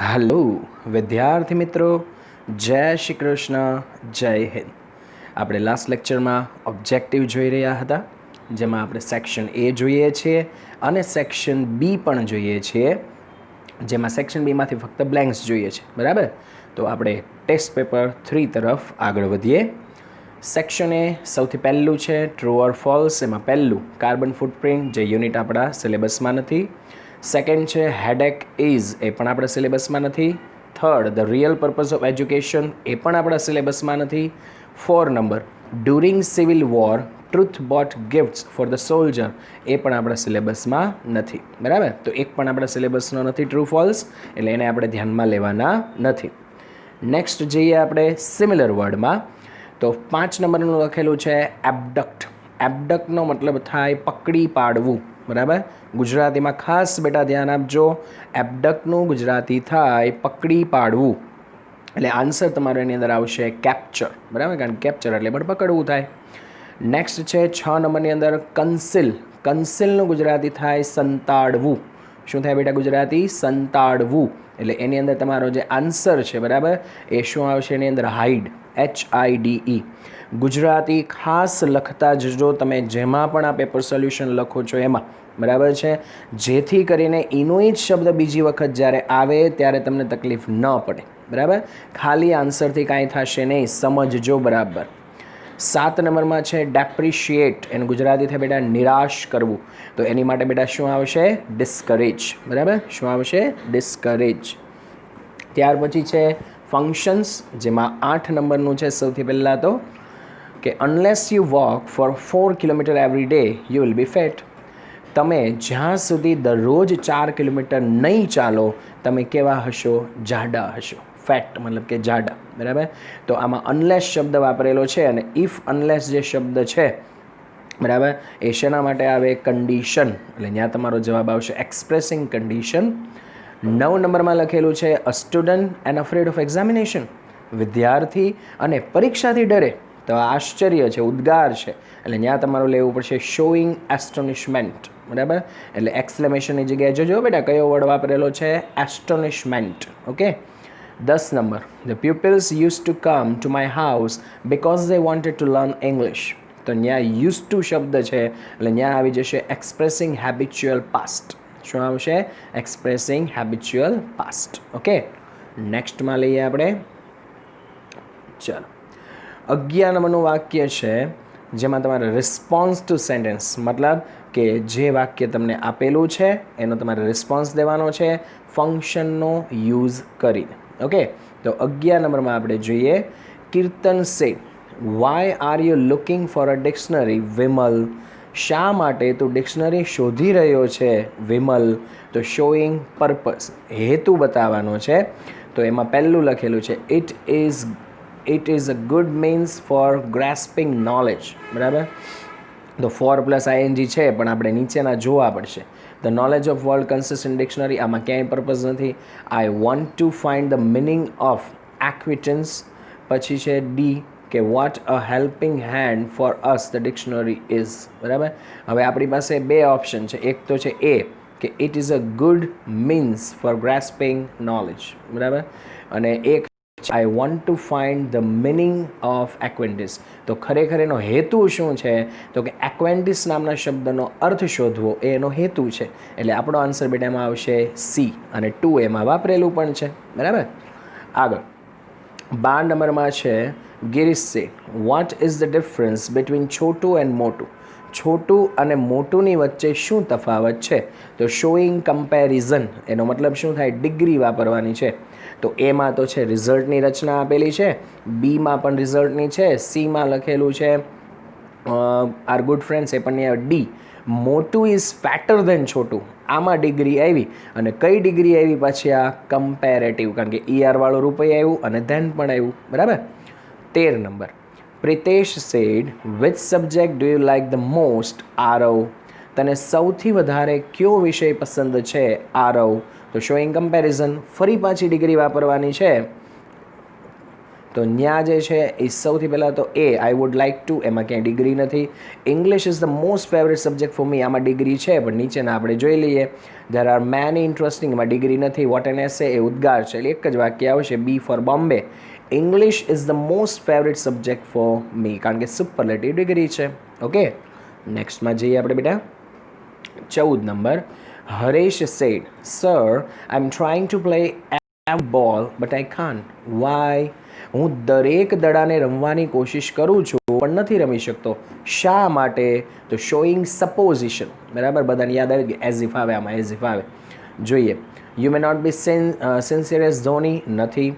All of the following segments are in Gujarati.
હલો વિદ્યાર્થી મિત્રો, જય શ્રી કૃષ્ણ, જય હિન્દ. આપણે લાસ્ટ લેક્ચરમાં ઓબ્જેક્ટિવ જોઈ રહ્યા હતા, જેમાં આપણે સેક્શન એ જોઈએ છીએ અને સેક્શન બી પણ જોઈએ છીએ, જેમાં સેક્શન બીમાંથી ફક્ત બ્લેન્ક્સ જોઈએ છે. બરાબર, તો આપણે ટેસ્ટ પેપર 3 તરફ આગળ વધીએ. સેક્શન એ સૌથી પહેલું છે ટ્રુ ઓર ફોલ્સ. એમાં પહેલું કાર્બન ફૂટપ્રિન્ટ, જે યુનિટ આપણા સિલેબસમાં નથી. સેકન્ડ છે હેડેક ઇઝ, એ પણ આપણા સિલેબસમાં નથી. Third the real purpose of education, એ પણ આપણા સિલેબસમાં નથી. 4 number during civil war Truth bought gifts for the soldier, એ પણ આપણા સિલેબસમાં નથી. બરાબર, તો એક પણ આપણા સિલેબસનો નથી ટ્રુ ફોલ્સ, એટલે એને આપણે ધ્યાનમાં લેવાના નથી. નેક્સ્ટ જઈએ આપણે સિમિલર વર્ડમાં. તો 5 નંબરનું લખેલું છે એબડક્ટ. એબડક્ટનો મતલબ થાય પકડી પાડવું. બરાબર, ગુજરાતીમાં ખાસ બેટા ધ્યાન આપજો, એબડક્ટનું ગુજરાતી થાય પકડી પાડવું. એટલે આન્સર તમારો એની અંદર આવશે કેપ્ચર. બરાબર, કારણ કે કેપ્ચર એટલે પણ પકડવું થાય. નેક્સ્ટ છે 6 નંબરની અંદર કન્સિલ. કન્સિલનું ગુજરાતી થાય સંતાડવું. શું થાય બેટા ગુજરાતી? સંતાડવું. એટલે એની અંદર તમારો જે આન્સર છે, બરાબર, એ શું આવશે એની અંદર? Hide, HIDE. ગુજરાતી ખાસ લખતા જજો તમે, જેમાં પણ આ પેપર સોલ્યુશન લખો છો એમાં. બરાબર છે, જેથી કરીને એનો જ શબ્દ બીજી વખત જ્યારે આવે ત્યારે તમને તકલીફ ન પડે. બરાબર, ખાલી આન્સરથી કાંઈ થશે નહીં, સમજજો બરાબર. 7 નંબરમાં છે ડેપ્રિશિએટ. એનું ગુજરાતી થાય બેટા નિરાશ કરવું. તો એની માટે બેટા શું આવશે? ડિસ્કરેજ. બરાબર, શું આવશે? ડિસ્કરેજ. ત્યાર પછી છે ફંક્શન્સ, જેમાં 8 નંબરનું છે સૌથી પહેલાં તો કે unless you walk for 4 kilometre every day you will be fat. તમે જ્યાં સુધી દરરોજ 4 કિલોમીટર નહીં ચાલો, તમે કેવા હશો? જાડા હશો. ફેટ મતલબ કે જાડા. બરાબર, તો આમાં અનલેસ શબ્દ વાપરેલો છે, અને ઇફ અનલેસ જે શબ્દ છે, બરાબર, એ શેના માટે આવે? કન્ડિશન. એટલે ત્યાં તમારો જવાબ આવશે એક્સપ્રેસિંગ કન્ડિશન. 9 નંબરમાં લખેલું છે a student and afraid of examination. વિદ્યાર્થી અને પરીક્ષાથી ડરે. તો આશ્ચર્ય છે, ઉદ્ગાર છે, એટલે ત્યાં તમારું લેવું પડશે શોઈંગ એસ્ટોનિશમેન્ટ. બરાબર, એટલે એક્સક્લેમેશનની જગ્યાએ જોજો બેટા કયો વર્ડ વાપરેલો છે? Astonishment. Okay. 10 number the pupils use to come to my house because they wanted to learn English. તો ત્યાં યુઝ ટુ શબ્દ છે, એટલે ત્યાં આવી જશે એક્સપ્રેસિંગ હેબિચ્યુઅલ પાસ્ટ. શું આવશે? Expressing habitual past. ઓકે, નેક્સ્ટમાં લઈએ આપણે. ચાલો, 11 નંબરનું વાક્ય છે, જેમાં તમારે રિસ્પોન્સ ટુ સેન્ટેન્સ, મતલબ કે જે વાક્ય તમને આપેલું છે એનો તમારે રિસ્પોન્સ દેવાનો છે ફંક્શનનો યુઝ કરીને. ઓકે, તો 11 નંબરમાં આપણે જોઈએ Kirtan said why are you looking for a dictionary Vimal. શા માટે તું ડિક્શનરી શોધી રહ્યો છે વિમલ? તો શોઈંગ પર્પઝ, હેતુ બતાવવાનો છે. તો એમાં પહેલું લખેલું છે it is a good means for grasping knowledge. બરાબર, તો ફોર પ્લસ ING છે, પણ આપણે નીચેના જોવા પડશે. The knowledge of world consist in dictionary, આમાં ક્યાંય પર્પઝ નથી. I want to find the meaning of acquaintance. પછી છે ડી કે what a helping hand for us the dictionary is. બરાબર, હવે આપણી પાસે બે ઓપ્શન છે. એક તો છે એ કે it is a good means for grasping knowledge. બરાબર, અને એક I want to find the meaning of acquaintance. તો ખરેખર એનો હેતુ શું છે? તો કે એક્વેન્ટિસ નામના શબ્દનો અર્થ શોધવો એ એનો હેતુ છે. એટલે આપણો આન્સર બેટામાં આવશે સી, અને 2 એમાં વાપરેલું પણ છે. બરાબર, આગળ 12 નંબરમાં છે ગિરીશ સે what is the difference between Chhotu and મોટું. છોટું અને મોટુંની વચ્ચે શું તફાવત છે? તો શોઈંગ કમ્પેરિઝન, એનો મતલબ શું થાય? ડિગ્રી વાપરવાની છે. તો એમાં તો છે રિઝલ્ટની રચના આપેલી છે, બીમાં પણ રિઝલ્ટની છે, સીમાં લખેલું છે આર ગુડ ફ્રેન્ડ્સ, એ પણ ડી મોટું ઇઝ ફેટર ધેન છોટું. આમાં ડિગ્રી આવી, અને કઈ ડિગ્રી આવી પાછી? આ કમ્પેરેટિવ, કારણ કે ER વાળું રૂપય આવ્યું અને ધેન પણ આવ્યું. બરાબર. 13 number Pritesh said which subject do you like the most? Aarav. તને સૌથી વધારે કયો વિષય પસંદ છે? આરવ. તો શોઈંગ કમ્પેરિઝન, ફરી પાછી ડિગ્રી વાપરવાની છે. તો ત્યાં જે છે એ સૌથી પહેલાં તો A I would like to, એમાં ક્યાંય ડિગ્રી નથી. English is the most favourite subject for me, આમાં ડિગ્રી છે, પણ નીચેના આપણે જોઈ લઈએ. ધેર આર મેની ઇન્ટરેસ્ટિંગ, એમાં ડિગ્રી નથી. વોટ એન એસે, એ ઉદ્ગાર છે, એટલે એક જ વાક્ય આવશે. B for Bombay, English is the most favourite subject for me, કારણ કે સુપરલેટિવ ડિગ્રી છે. ઓકે, નેક્સ્ટમાં જઈએ આપણે બેટા. 14 number. Haresh said, sir I am trying to play every ball but I can't. Why? હું દરેક દડાને રમવાની કોશિશ કરું છું પણ નથી રમી શકતો. શા માટે? તો શોઈંગ સપોઝિશન. બરાબર, બધાને યાદ આવે કે એઝ ઇફ આવે, આમાં એઝ ઇફ આવે. જોઈએ. You may not be sincere as Dhoni, નથી.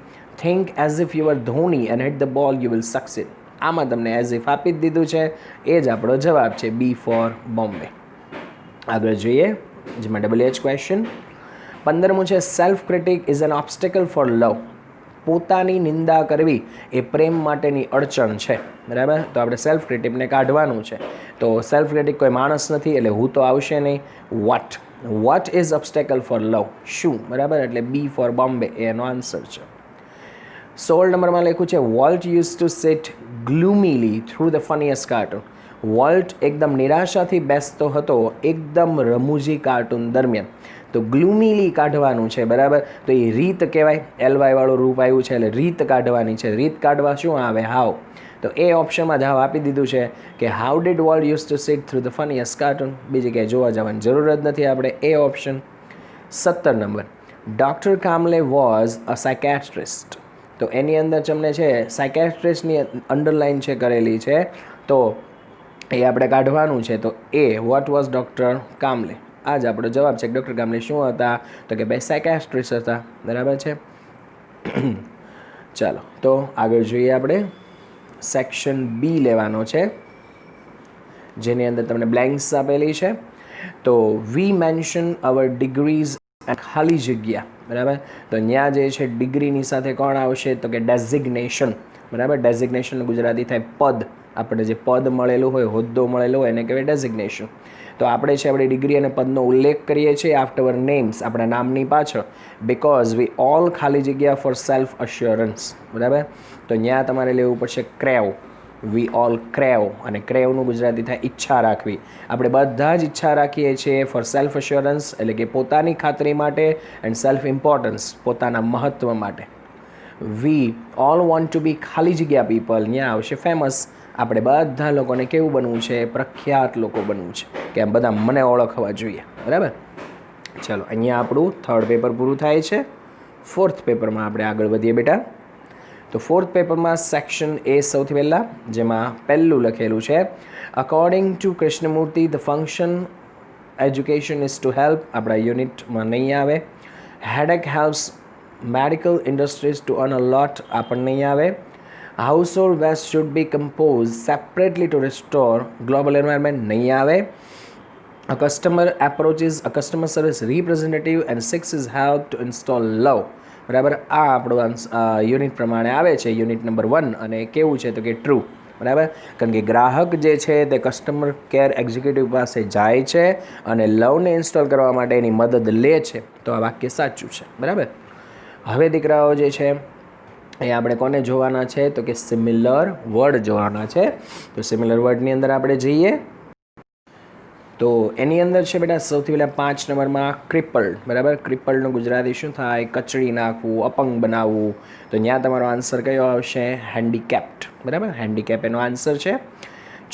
Think as if you are Dhoni and hit the ball you will succeed. આમાં તમને એઝ ઇફ આપી જ દીધું છે, એ જ આપણો જવાબ છે, બી ફોર બોમ્બે. આગળ જોઈએ, જેમાં WH ક્વેશ્ચન. 15મું છે, self critic is an obstacle for love. પોતાની નિંદા કરવી એ પ્રેમ માટેની અડચણ છે. બરાબર, તો આપણે સેલ્ફ ક્રિટિકને કાઢવાનું છે. તો સેલ્ફ ક્રિટિક કોઈ માણસ નથી, એટલે હું તો આવશે નહીં. વોટ ઇઝ ઓબ્સ્ટેકલ ફોર લવ, શું? બરાબર, એટલે બી ફોર બોમ્બે એનો આન્સર છે. 16 નંબરમાં લખ્યું છે, Walt use to sit gloomily through the funniest cartoon. Walt એકદમ નિરાશાથી બેસતો હતો એકદમ રમૂજી કાર્ટૂન દરમિયાન. તો ગ્લુમીલી કાઢવાનું છે. બરાબર, તો એ રીત કહેવાય, LY વાળું રૂપ આવ્યું છે, એટલે રીત કાઢવાની છે. રીત કાઢવા શું આવે? હાવ. તો એ ઓપ્શનમાં જ હાવ આપી દીધું છે કે how did Walt use to sit through the funniest cartoon. બીજી ક્યાંય જોવા જવાની જરૂર જ નથી આપણે, એ option. 17 number. Doctor Kamle was a psychiatrist. તો એની અંદર તમને છે સાયકેટ્રિસ્ટની અંડરલાઇન છે કરેલી છે, તો એ આપણે કાઢવાનું છે. તો એ વોટ વોઝ ડૉક્ટર કામલે, આ જ આપણો જવાબ છે. ડૉક્ટર કામલે શું હતા? તો કે ભાઈ સાયકેટ્રિસ્ટ હતા. બરાબર છે. ચાલો, તો આગળ જોઈએ આપણે. સેક્શન બી લેવાનો છે, જેની અંદર તમને બ્લેન્ક્સ આપેલી છે. તો વી મેન્શન અવર ડિગ્રીઝ એન્ડ ખાલી જગ્યા. બરાબર, તો ત્યાં જે છે ડિગ્રીની સાથે કોણ આવશે? તો કે ડેઝિગ્નેશન. બરાબર, ડેઝિગ્નેશન ગુજરાતી થાય પદ. આપણે જે પદ મળેલું હોય, હોદ્દો મળેલો હોય, એને કહેવાય ડેઝિગ્નેશન. તો આપણે છે આપણી ડિગ્રી અને પદનો ઉલ્લેખ કરીએ છીએ આફ્ટર નેમ્સ, આપણા નામની પાછળ. બિકોઝ વી ઓલ ખાલી જગ્યા ફોર સેલ્ફ અશ્યોરન્સ. બરાબર, તો ત્યાં તમારે લેવું પડશે ક્રેવ. વી ઓલ ક્રેવ, અને ક્રેવનું ગુજરાતી થાય ઈચ્છા રાખવી. આપણે બધા જ ઈચ્છા રાખીએ છીએ ફોર સેલ્ફ અશ્યોરન્સ, એટલે કે પોતાની ખાતરી માટે, એન્ડ સેલ્ફ ઇમ્પોર્ટન્સ, પોતાના મહત્ત્વ માટે. વી ઓલ વોન્ટ ટુ બી ખાલી જગ્યા પીપલ, ત્યાં આવશે ફેમસ. આપણે બધા લોકોને કેવું બનવું છે? પ્રખ્યાત લોકો બનવું છે, કે આમ બધા મને ઓળખવા જોઈએ. બરાબર, ચાલો અહીંયા આપણું 3rd પેપર પૂરું થાય છે. 4th પેપરમાં આપણે આગળ વધીએ બેટા. તો 4th પેપરમાં સેક્શન એ સૌથી પહેલાં, જેમાં પહેલું લખેલું છે, according to Krishnamurti the function education is to help. આપણા યુનિટમાં નહીં આવે. Headache helps medical industries to earn a lot, આપણને નહીં આવે. Household waste should be compose separately to restore global environment, નહીં આવે. A customer approaches a customer service representative and seeks his help to install love. બરાબર, આ આપણું યુનિટ પ્રમાણે આવે છે, યુનિટ નંબર 1. અને કેવું છે? તો કે ટ્રુ. બરાબર, કારણ કે ગ્રાહક જે છે તે કસ્ટમર કેર એક્ઝિક્યુટિવ પાસે જાય છે અને લવને ઇન્સ્ટોલ કરવા માટે એની મદદ લે છે. તો આ વાક્ય સાચું છે. બરાબર, હવે દીકરાઓ જે છે એ આપણે કોને જોવાના છે? તો કે સિમિલર વર્ડ જોવાના છે. તો સિમિલર વર્ડની અંદર આપણે જઈએ. તો એની અંદર છે બેટા સૌથી પહેલાં 5 નંબરમાં ક્રિપલ્ડ. બરાબર, ક્રિપલ્ડનું ગુજરાતી શું થાય? કચડી નાખવું, અપંગ બનાવવું. તો ત્યાં તમારો આન્સર કયો આવશે? હેન્ડીકેપ્ડ. બરાબર, હેન્ડીકેપ એનો આન્સર છે.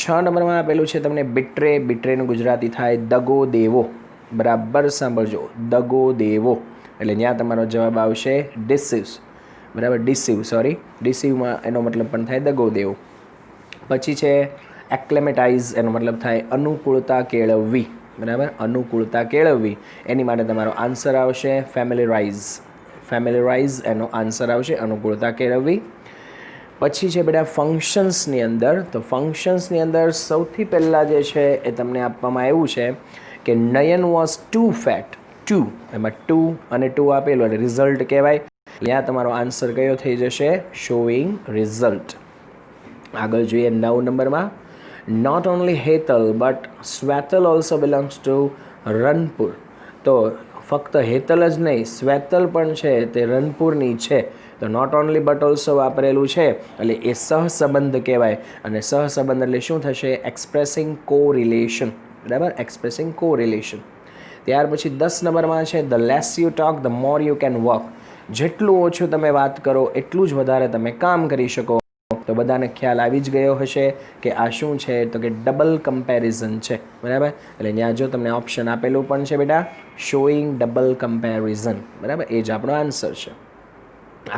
6 નંબરમાં આપેલું છે તમને બિટ્રે. બિટ્રેનું ગુજરાતી થાય દગો દેવો. બરાબર સાંભળજો, દગો દેવો, એટલે ત્યાં તમારો જવાબ આવશે ડિસીવ્સ. બરાબર, ડિસીવમાં એનો મતલબ પણ થાય દગો દેવો. પછી છે એક્લેમેટાઇઝ, એનો મતલબ થાય અનુકૂળતા કેળવવી. બરાબર, અનુકૂળતા કેળવવી, એની માટે તમારો આન્સર આવશે ફેમિલીરાઇઝ. ફેમિલીરાઇઝ એનો આન્સર આવશે, અનુકૂળતા કેળવવી. પછી છે બેટા ફંક્શન્સની અંદર. તો ફંક્શન્સની અંદર સૌથી પહેલાં જે છે એ તમને આપવામાં આવ્યું છે કે નયન વોઝ ટુ ફેટ. ટુ, એમાં ટુ અને ટુ આપેલું એટલે રિઝલ્ટ કહેવાય. ત્યાં તમારો આન્સર કયો થઈ જશે? Showing result. આગળ જોઈએ 9 નંબરમાં. Not only Hetal but Swetal also belongs to Ranpur. તો ફક્ત હેતલ જ નહીં, સ્વેતલ પણ છે તે રનપુરની છે. તો નોટ ઓનલી બટ ઓલ્સો વાપરેલું છે, એટલે એ સહસંબંધ કહેવાય. અને સહસંબંધ એટલે શું થશે? એક્સપ્રેસિંગ કો રિલેશન. બરાબર, એક્સપ્રેસિંગ કો રિલેશન. ત્યાર પછી 10 નંબરમાં છે the less you talk the more you can work. જેટલું ઓછું તમે વાત કરો એટલું જ વધારે તમે કામ કરી શકો. તો બધાને ખ્યાલ આવી જ ગયો હશે કે આ શું છે, તો કે ડબલ કમ્પેરિઝન છે. બરાબર, એટલે ત્યાં જો તમને ઓપ્શન આપેલું પણ છે બેટા, શોઈંગ ડબલ કમ્પેરિઝન. બરાબર, એ જ આપણો આન્સર છે.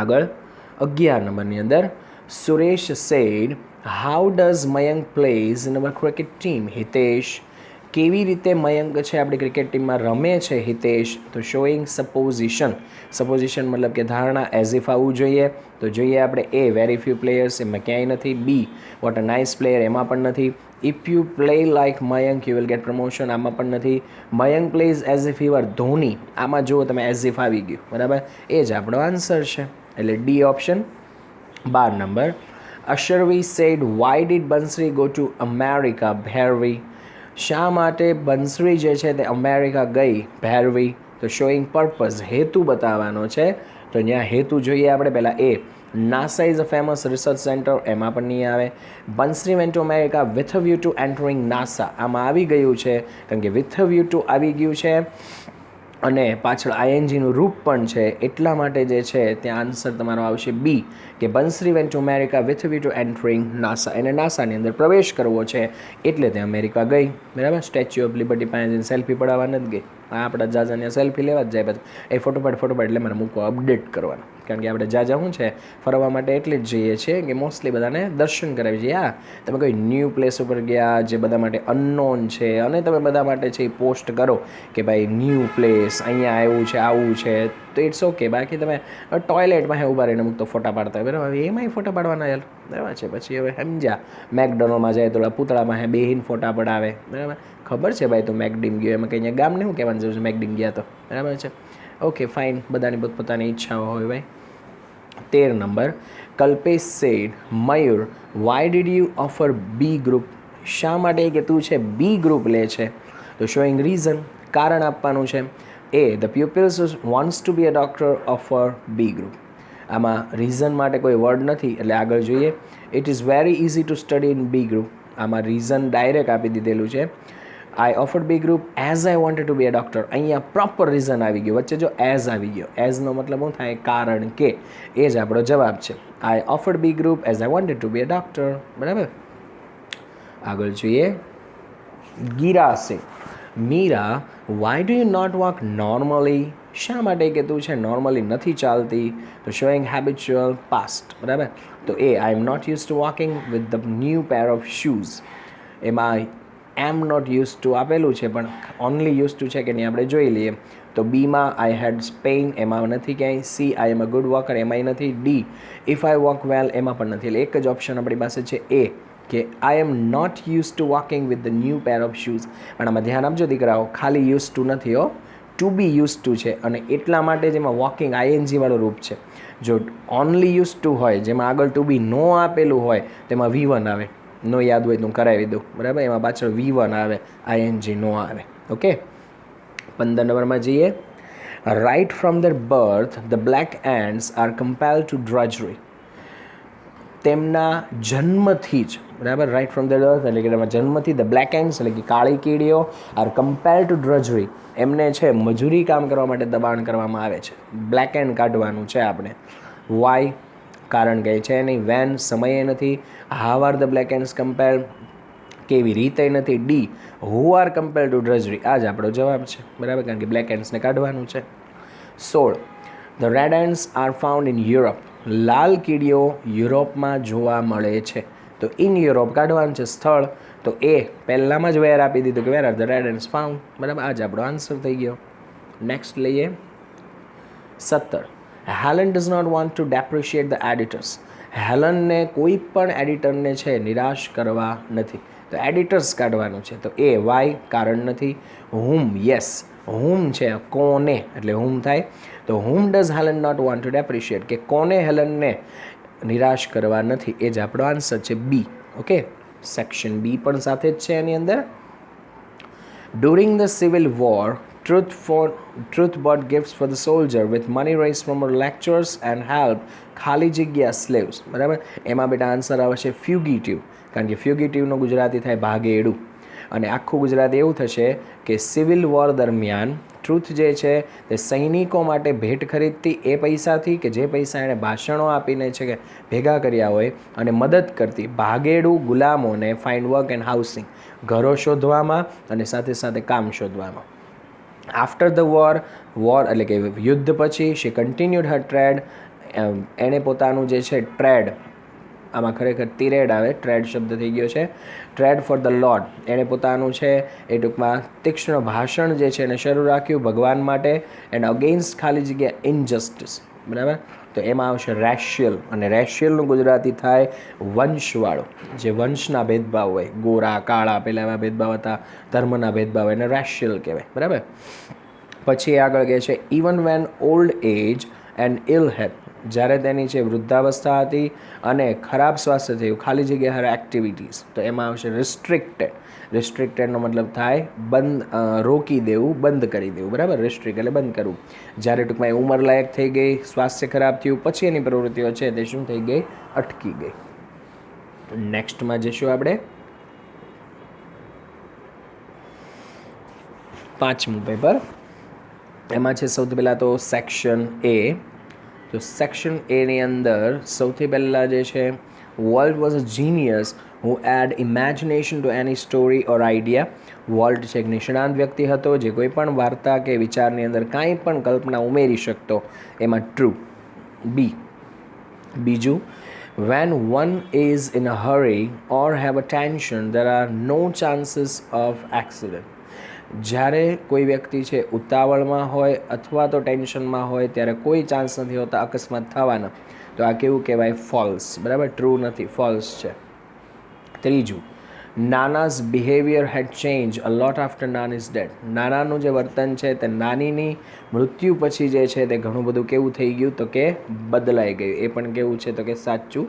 આગળ 11 નંબરની અંદર Suresh said how does Mayank plays in our cricket team. Hitesh, કેવી રીતે મયંક છે આપણી ક્રિકેટ ટીમમાં રમે છે હિતેશ? તો શોઈંગ સપોઝિશન. સપોઝિશન મતલબ કે ધારણા, એઝ ઇફ આવવું જોઈએ. તો જોઈએ આપણે એ વેરી ફ્યુ પ્લેયર્સ, એમાં ક્યાંય નથી. B what a nice player, એમાં પણ નથી. If you play like Mayank you will get promotion, આમાં પણ નથી. Mayank plays as if you are Dhoni, આમાં જુઓ તમે એઝ ઇફ આવી ગયું. બરાબર, એ જ આપણો આન્સર છે. એટલે D option. 12 number Asharvi said why did Bansari go to America Bhairavi. શા માટે બંસરી જે છે તે અમેરિકા ગઈ ભેરવી? તો શોઈંગ પર્પઝ, હેતુ બતાવવાનો છે. તો ત્યાં હેતુ જોઈએ આપણે પહેલાં. A NASA is a famous research centre, એમાં પણ નહીં આવે. Bansari went to America with a view to entering NASA, આમાં આવી ગયું છે કારણ કે વિથ અ વ્યૂ ટુ આવી ગયું છે અને પાછળ આઈએનજીનું રૂપ પણ છે. એટલા માટે જે છે ત્યાં આન્સર તમારો આવશે બી, કે Bansari went to America with view to entering NASA. એને નાસાની અંદર પ્રવેશ કરવો છે એટલે તે અમેરિકા ગઈ. બરાબર, સ્ટેચ્યુ ઓફ લિબર્ટી પાસે જઈને સેલ્ફી પડાવવા નથી ગઈ. આપણા જાજા ત્યાં સેલ્ફી લેવા જ જાય, પછી એ ફોટો પાડ એટલે મારે મૂકો અપડેટ કરવાનો. કારણ કે આપણે જાજા શું છે ફરવા માટે એટલે જ જઈએ છીએ કે મોસ્ટલી બધાને દર્શન કરાવી જઈએ. હા, તમે કોઈ ન્યૂ પ્લેસ ઉપર ગયા જે બધા માટે અનનોન છે અને તમે બધા માટે છે એ પોસ્ટ કરો કે ભાઈ ન્યૂ પ્લેસ અહીંયા આવ્યું છે, આવું છે, તો ઇટ્સ ઓકે. બાકી તમે ટોયલેટમાં ઊભા રહીને અમુક તો ફોટા પાડતા હોય, બરાબર, એમાંય ફોટા પાડવાના યાર. બરાબર છે, પછી હવે સમજ્યા. મેકડોનલ્ડમાં જાય તો પૂતળામાં બેહીને ફોટા પડાવે. બરાબર, ખબર છે ભાઈ તું મેકડીમ ગયો, એમાં કંઈ અહીંયા ગામને શું કહેવાનું જરૂર છે, મેકડીમ ગયા તો. બરાબર છે, ઓકે ફાઇન, બધાની પોતપોતાની ઈચ્છાઓ હોય ભાઈ. 13 number Kalpesh said Mayur why did you offer B group. શા માટે કે તું છે બી ગ્રુપ લે છે? તો શોઈંગ રીઝન, કારણ આપવાનું છે. A the pupils wants to be a doctor offer B group. આમાં રીઝન માટે કોઈ વર્ડ નથી એટલે આગળ જોઈએ. It is very easy to study in B group. આમાં રીઝન ડાયરેક્ટ આપી દીધેલું છે. I offered B group as I wanted to be a doctor. અહીંયા પ્રોપર રીઝન આવી ગયો, વચ્ચે જો એઝ આવી ગયો. એઝનો મતલબ શું થાય? કારણ કે. એ જ આપણો જવાબ છે. I offered B group as I wanted to be a doctor. બરાબર, આગળ જોઈએ. Gira Singh, Meera why do you not walk normally. શા માટે કે તું છે નોર્મલી નથી ચાલતી? તો શોઈંગ હેબિચ્યુઅલ પાસ્ટ. બરાબર, તો A I am not use to walking with the new pair of shoes. એમાં એમ નોટ યુઝ ટુ આપેલું છે પણ ઓનલી યુઝ ટુ છે કે નહીં આપણે જોઈ લઈએ. તો બીમાં આઈ હેડ સ્પેઇન, એમાં નથી ક્યાંય. C I am a good walker, એમાંય નથી. D if I walk well, એમાં પણ નથી. એટલે એક જ ઓપ્શન આપણી પાસે છે એ, કે I am not use to walking with the new pair of shoes. પણ આમાં ધ્યાન આપજો દીકરાઓ, ખાલી યુઝ ટુ નથી હો, ટુ બી યુઝ ટુ છે. અને એટલા માટે જ એમાં વોકિંગ આઈએનજી વાળું રૂપ છે. જો ઓનલી યુઝ ટુ હોય જેમાં આગળ ટુ બી નો આપેલું હોય તેમાં V1 આવે. નો યાદ હોય તો હું કરાવી દઉં. બરાબર, એમાં પાછળ V1 આવે, આઈએનજી નો આવે. ઓકે, 15 નંબરમાં જઈએ. Right from their birth the black ants are compelled to drudgery. તેમના જન્મથી જ, બરાબર, રાઇટ ફ્રોમ ધેર બર્થ એટલે કે જન્મથી ધ બ્લેક એન્ડ્સ એટલે કે કાળી કીડીઓ આર કમ્પેલ્ડ ટુ ડ્રજરી, એમને છે મજૂરી કામ કરવા માટે દબાણ કરવામાં આવે છે. બ્લેક એન્ડ કાઢવાનું છે આપણે. વાય, કારણ કે છે નહીં. વેન, સમયે નથી. How are the black ants compelled, કેવી રીતે નથી. D who are compelled to drudgery, આ જ આપણો જવાબ છે. બરાબર, કારણ કે બ્લેક એન્ડ્સને કાઢવાનું છે. 16 the red ants are found in Europe. લાલ કીડીઓ યુરોપમાં જોવા મળે છે. તો ઇન યુરોપ કાઢવાનું છે સ્થળ. તો એ પહેલાંમાં જ વેર આપી દીધું કે where are the red ends found. બરાબર, આ જ આપણો આન્સર થઈ ગયો. નેક્સ્ટ લઈએ 17 Helen does not want to depreciate the editors. હેલનને કોઈ પણ એડિટરને છે નિરાશ કરવા નથી. તો એડિટર્સ કાઢવાનું છે. તો એ વાય, કારણ નથી. હુમ, યસ, હુમ છે કોને એટલે હુમ થાય. તો whom does Helen not want to depreciate, કે કોને હેલનને નિરાશ કરવા નથી. એ જ આપણો આન્સર છે બી. ઓકે, સેક્શન બી પણ સાથે જ છે એની અંદર. During the civil war Truth bought gifts for the soldier with money raised from her lectures and helped ખાલી જગ્યા slaves. બરાબર, એમાં બેટા આન્સર આવશે ફ્યુગિટિવ, કારણ કે ફ્યુગિટિવનું ગુજરાતી થાય ભાગેડું, અને આખું ગુજરાતી એવું થશે કે સિવિલ વોર દરમિયાન ટ્રુથ જે છે તે સૈનિકો માટે ભેટ ખરીદતી એ પૈસાથી કે જે પૈસા એણે ભાષણો આપીને છે કે ભેગા કર્યા હોય, અને મદદ કરતી ભાગેડું ગુલામોને ફાઇન્ડ વર્ક એન્ડ હાઉસિંગ, ઘરો શોધવામાં અને સાથે સાથે કામ શોધવામાં. આફ્ટર ધ વોર એટલે કે યુદ્ધ પછી શી કન્ટિન્યુડ હર ટ્રેડ, એણે પોતાનું જે છે ટ્રેડ, આમાં ખરેખર તિરેડ આવે, ટ્રેડ શબ્દ થઈ ગયો છે, ટ્રેડ ફોર ધ લોર્ડ, એણે પોતાનું છે એ ટૂંકમાં તીક્ષ્ણ ભાષણ જે છે એને શરૂ રાખ્યું ભગવાન માટે, એન્ડ અગેન્સ્ટ ખાલી જગ્યા ઇનજસ્ટિસ. બરાબર, તો એમાં આવશે રેશિયલ, અને રેશિયલનું ગુજરાતી થાય વંશવાળો, જે વંશના ભેદભાવ હોય, ગોરા કાળા પહેલાં એવા ભેદભાવ હતા, ધર્મના ભેદભાવ, એને રેશિયલ કહેવાય. બરાબર, પછી આગળ કહે છે even when old age and ill health, જ્યારે તેની છે વૃદ્ધાવસ્થા હતી અને ખરાબ સ્વાસ્થ્ય થયું, ખાલી જગ્યા હર એક્ટિવિટીઝ, તો એમાં આવશે રિસ્ટ્રિક્ટેડ. રિસ્ટ્રિક્ટેડનો મતલબ થાય બંધ, રોકી દેવું, બંધ કરી દેવું. બરાબર, રિસ્ટ્રિક્ટ એટલે બંધ કરવું. જ્યારે ટૂંકમાં એ ઉંમરલાયક થઈ ગઈ, સ્વાસ્થ્ય ખરાબ થયું, પછી એની પ્રવૃત્તિઓ છે તે શું થઈ ગઈ, અટકી ગઈ. નેક્સ્ટમાં જઈશું આપણે 5મું પેપર. એમાં છે સૌથી પહેલાં તો સેક્શન એ. તો સેક્શન એની અંદર સૌથી પહેલાં જે છે Walt was a genius who had imagination to any story or idea. Walt છે એક નિષ્ણાંત વ્યક્તિ હતો જે કોઈ પણ વાર્તા કે વિચારની અંદર કાંઈ પણ કલ્પના ઉમેરી શકતો, એમાં ટ્રુ. બીજું, when one is in a hurry or have a tension there are no chances of accident. જ્યારે કોઈ વ્યક્તિ છે ઉતાવળમાં હોય અથવા તો ટેન્શનમાં હોય ત્યારે કોઈ ચાન્સ નથી હોતા અકસ્માત થવાના, તો આ કેવું કહેવાય, ફોલ્સ. બરાબર, ટ્રુ નથી, ફોલ્સ છે. ત્રીજું, નાના's behavior had changed a lot after નાની's death. નાનાનું જે વર્તન છે તે નાનીની મૃત્યુ પછી જે છે તે ઘણું બધું કેવું થઈ ગયું, તો કે બદલાઈ ગયું. એ પણ કેવું છે, તો કે સાચું.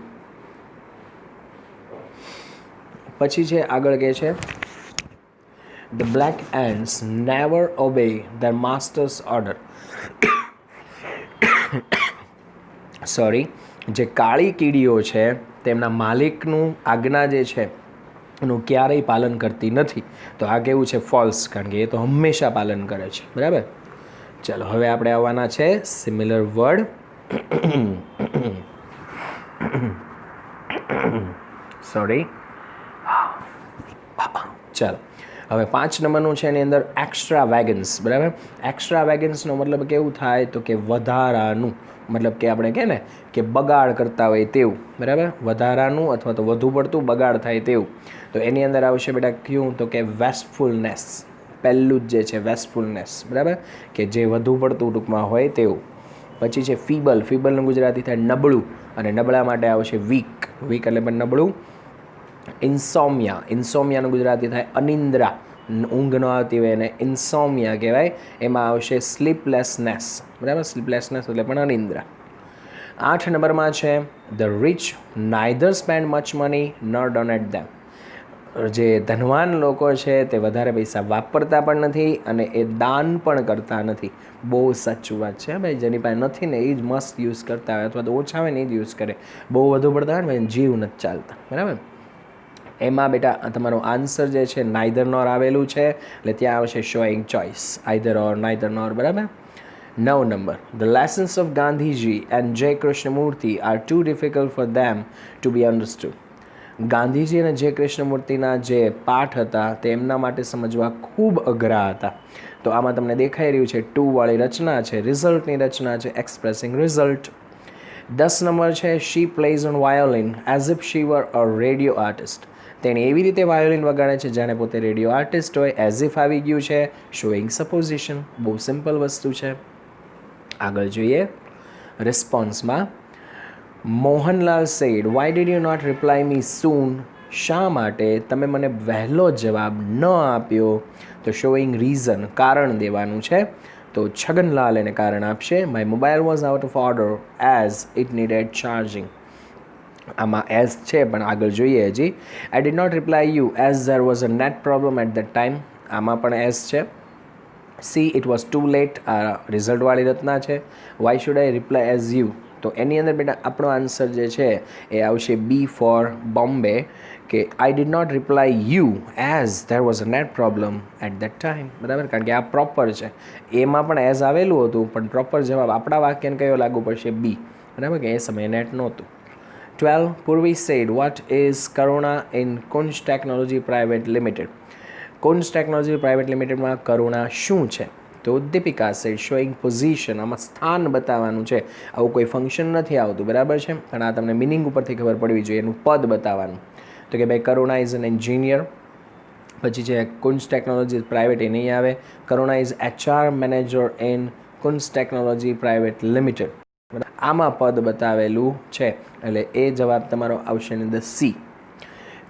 પછી છે આગળ કહે છે The black ants never obey their master's order. Sorry, જે કાળી કીડીઓ છે તેમના માલિકનું આજ્ઞા જે છે એનું ક્યારેય પાલન કરતી નથી, તો આ કેવું છે, ફોલ્સ, કારણ કે એ તો હંમેશા પાલન કરે છે. બરાબર, ચાલો હવે આપણે આવવાના છે સિમિલર વર્ડ. સોરી, ચાલો હવે 5 નંબરનું છે એની અંદર એક્સ્ટ્રા વેગન્સ. બરાબર, એક્સ્ટ્રા વેગન્સનો મતલબ કેવું થાય, તો કે વધારાનું, મતલબ કે આપણે કહે ને કે બગાડ કરતા હોય તેવું. બરાબર, વધારાનું અથવા તો વધુ પડતું બગાડ થાય તેવું, તો એની અંદર આવશે બેટા ક્યું, તો કે વેસ્ટફુલનેસ. પહેલું જ જે છે વેસ્ટફુલનેસ. બરાબર, કે જે વધુ પડતું ટૂંકમાં હોય તેવું. પછી છે ફીબલ. ફીબલનું ગુજરાતી થાય નબળું, અને નબળા માટે આવશે વીક. વીક એટલે પણ નબળું. ઇન્સોમિયા. ઇન્સોમિયાનું ગુજરાતી થાય અનિંદ્રા, ઊંઘ ન આવતી હોય એને ઇન્સોમિયા કહેવાય. એમાં આવશે સ્લીપલેસનેસ. બરાબર, સ્લીપલેસનેસ એટલે પણ અનિંદ્રા. 8 નંબરમાં છે the rich neither spend much money nor donate them. જે ધનવાન લોકો છે તે વધારે પૈસા વાપરતા પણ નથી અને એ દાન પણ કરતા નથી. બહુ સાચું વાત છે ભાઈ, જેની પાસે નથી ને એ જ મસ્ત યુઝ કરતા હોય, અથવા તો ઓછા હોય ને એ જ યુઝ કરે. બહુ વધુ પડતા હોય ને જીવ નથી ચાલતા. બરાબર, એમાં બેટા તમારો આન્સર જે છે નાઇધર નોર આવેલું છે, એટલે ત્યાં આવશે showing choice, either or, neither nor. બરાબર. 9 number, the lessons of Gandhiji and J Krishnamurti are too difficult for them to be understood. Gandhiji અને જય કૃષ્ણમૂર્તિના જે પાઠ હતા તે એમના માટે સમજવા ખૂબ અઘરા હતા. તો આમાં તમને દેખાઈ રહ્યું છે ટુ વાળી રચના છે, રિઝલ્ટની રચના છે, એક્સપ્રેસિંગ રિઝલ્ટ. 10 નંબર છે she plays on violin as if she were a radio artist. તેણે એવી રીતે વાયોલિન વગાડે છે જાણે પોતે રેડિયો આર્ટિસ્ટ હોય. એઝ ઇફ આવી ગયું છે, શોઈંગ સપોઝિશન. બહુ સિમ્પલ વસ્તુ છે. આગળ જોઈએ રિસ્પોન્સમાં. Mohanlal said why did you not reply me soon. શા માટે તમે મને વહેલો જવાબ ન આપ્યો? તો શોઈંગ રીઝન, કારણ દેવાનું છે. તો છગનલાલ એને કારણ આપશે. My mobile was out of order as it needed charging. આમાં એઝ છે પણ આગળ જોઈએ હજી. I did not reply you as there was a net problem at that time. આમાં પણ એઝ છે. C it was too late, આ રિઝલ્ટવાળી રચના છે. Why should I reply as you, તો એની અંદર બેટા આપણો આન્સર જે છે એ આવશે બી ફોર બોમ્બે, કે I did not reply you as there was a net problem at that time. બરાબર, કારણ કે આ પ્રોપર છે. એમાં પણ એઝ આવેલું હતું, પણ પ્રોપર જવાબ આપણા વાક્યને કયો લાગુ પડશે? બી. બરાબર, કે એ સમયે નેટ નહોતું. 12. Purvi said, what is Karuna in Kunj Technology Private Limited? Kunj Technology Private Limited માં કરુણા શું છે? તો દીપિકા said, showing position, આમાં સ્થાન બતાવવાનું છે. આવું કોઈ ફંક્શન નથી આવતું, બરાબર છે, પણ આ તમને મિનિંગ ઉપરથી ખબર પડવી જોઈએ, એનું પદ બતાવવાનું. તો કે ભાઈ કરુણા ઇઝ એન એન્જિનિયર. પછી છે કુંજ ટેકનોલોજી પ્રાઇવેટ, એ નહીં આવે. Karuna is HR manager in Kunj technology private limited. આમાં પદ બતાવેલું છે, એટલે એ જવાબ તમારો આવશે ની અંદર C.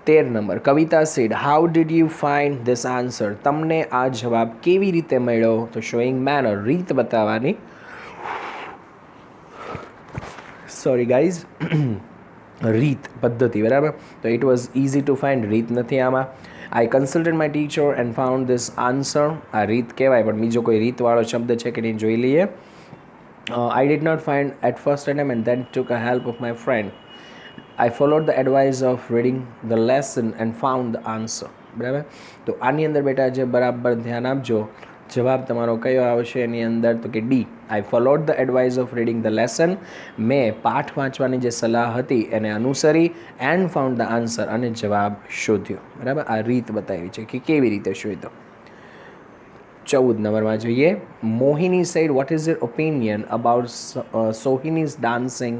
13 number, Kavita said, how did you find this answer? તમને આ જવાબ કેવી રીતે મળ્યો? તો શોઈંગ મેનર, રીત બતાવવાની. સોરી ગાઈઝ, રીત, પદ્ધતિ, બરાબર. તો it was easy to find, રીત નથી આમાં. I consulted my teacher and found this answer, આ રીત કહેવાય, પણ બીજો કોઈ રીતવાળો શબ્દ છે કે નહીં જોઈ લઈએ. I did not find at first attempt and then took a help of my friend. I followed the advice of reading the lesson and found the answer. બરાબર, તો આની અંદર બેટા જે બરાબર ધ્યાન આપજો, જવાબ તમારો કયો આવશે એની અંદર? તો કે D. I followed the advice of reading the lesson, મેં પાઠ વાંચવાની જે સલાહ હતી એને અનુસરી, એન્ડ ફાઉન્ડ ધ આન્સર, અને જવાબ શોધ્યો. બરાબર, આ રીત બતાવી છે કે કેવી રીતે શોધ્યો. 14 નંબરમાં જોઈએ, Mohini said, what is your opinion about Sohini's dancing?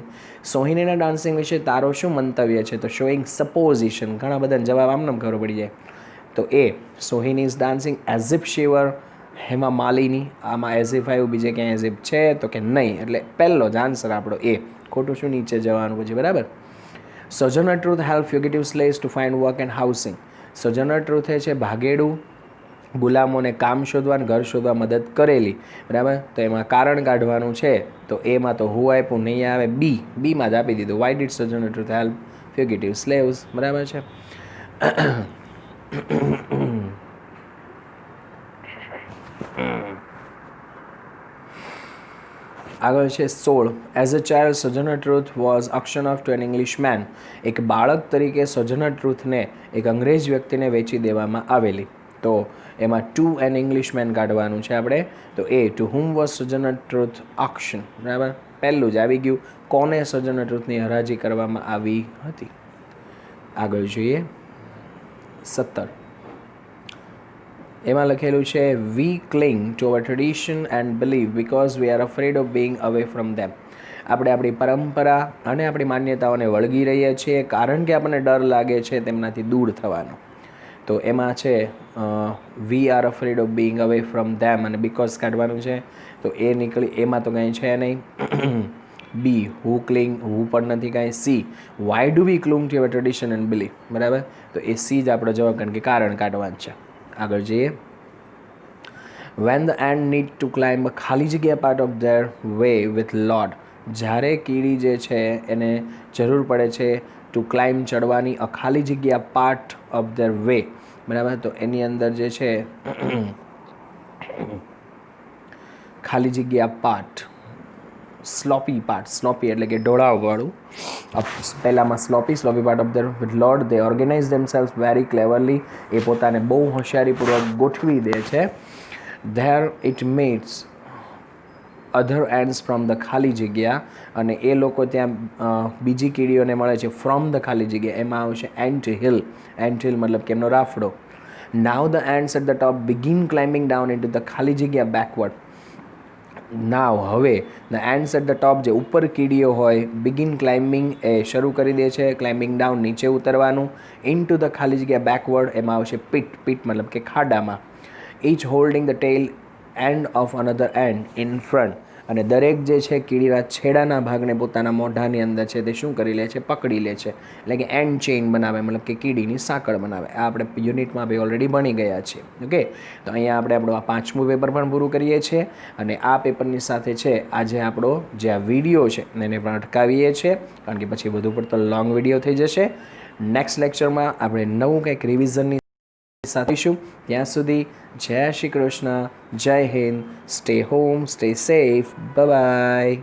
સોહિનીના ડાન્સિંગ વિશે તારો શું મંતવ્ય છે? તો શોઈંગ સપોઝિશન, ઘણા બધાને જવાબ આમને ખબર પડી જાય. તો એ Sohini's dancing as if she were, Hema Malini, આમાં એઝ ઇફ આવ્યું, બીજે ક્યાંય એઝ ઇફ છે? તો કે નહીં, એટલે પહેલો જ આન્સર આપણો એ. ખોટું શું નીચે જવાનું પછી? બરાબર. Sojourner Truth help fugitive slaves to find work and housing. Sojourner ટ્રુથે છે ભાગેડું ગુલામોને કામ શોધવા અને ઘર શોધવા મદદ કરેલી. બરાબર, તો એમાં કારણ કાઢવાનું છે, તો એમાં તો હું આપ્યું નહીં આવે, બી. બીમાં જ આપી દીધું. Why did Sojourner Truth help fugitive slaves? બરાબર છે. આગળ છે 16. As a child Sojourner Truth was auction off to an English man. એક બાળક તરીકે સોજનર ટ્રુથને એક અંગ્રેજ વ્યક્તિને વેચી દેવામાં આવેલી. તો એમાં ટુ એન ઇંગ્લિશ મેન કાઢવાનું છે આપણે. તો A to whom was Sojourner Truth auction. બરાબર, પહેલું જ આવી ગયું. કોને સોજનર ટ્રુથની હરાજી કરવામાં આવી હતી? આગળ જોઈએ 17. એમાં લખેલું છે, we cling to our tradition and believe because we are afraid of being away from them. આપણે આપણી પરંપરા અને આપણી માન્યતાઓને વળગી રહીએ છીએ કારણ કે આપણને ડર લાગે છે તેમનાથી દૂર થવાનો. તો એમાં છે વી are afraid of being away from ધેમ, અને બિકોઝ કાઢવાનું છે. તો એ નીકળી, એમાં તો કંઈ છે નહીં. બી, હુ ક્લિંગ, હુ પણ નથી કાંઈ. See, why do we clung to our tradition and believe. બરાબર, તો એ સી જ આપણો જવાબ, કારણ કે કારણ કાઢવાનું છે. આગળ જઈએ. When the and need to climb a ખાલી જગ્યા part of their way with load. જ્યારે કીડી જે છે એને જરૂર પડે છે ટુ ક્લાઇમ્બ, ચડવાની, અ ખાલી જગ્યા પાર્ટ ઓફ ધેર વે. બરાબર, તો એની અંદર જે છે ખાલી જગ્યા પાર્ટ, સ્લોપી પાર્ટ, સ્લોપી એટલે કે ઢોળાવવાળું. પહેલામાં sloppy part of there with load, they organise themselves very cleverly. એ પોતાને બહુ હોશિયારીપૂર્વક ગોઠવી દે છે. There it meets other ants from the ખાલી જગ્યા, અને એ લોકો ત્યાં બીજી કીડીઓને મળે છે ફ્રોમ ધ ખાલી જગ્યા. એમાં આવશે એન્ટ હિલ. એન્ટ હિલ મતલબ કે એમનો રાફડો. Now the ants at the top begin climbing down into the ખાલી જગ્યા બેકવર્ડ. નાવ, હવે the ants at the top, જે ઉપર કીડીઓ હોય, બિગિન ક્લાઇમ્બિંગ, એ શરૂ કરી દે છે ક્લાઇમ્બિંગ ડાઉન, નીચે ઉતરવાનું. ઇન્ટુ ધ ખાલી જગ્યા બેકવર્ડ, એમાં આવશે પીટ. પીટ મતલબ કે ખાડામાં. Each holding the tail end of another end in front, અને દરેક જે છે કીડીના છેડાના ભાગને પોતાના મોઢાની અંદર છે તે શું કરી લે છે? પકડી લે છે. એટલે કે એન્ડ ચેઇન બનાવે, મતલબ કે કીડીની સાંકળ બનાવે. આ આપણે યુનિટમાં ભાઈ ઓલરેડી ભણી ગયા છીએ. ઓકે, તો અહીંયા આપણે આપણું આ 5મું પેપર પણ પૂરું કરીએ છીએ, અને આ પેપરની સાથે છે આજે આપણો જે આ વિડીયો છે એને પણ અટકાવીએ છીએ, કારણ કે પછી વધુ પડતો લોંગ વિડીયો થઈ જશે. નેક્સ્ટ લેક્ચરમાં આપણે નવું કંઈક રિવિઝનની સાથે આવીશું. ત્યાં સુધી જય શ્રી કૃષ્ણ, જય Hind, stay home, stay safe, by.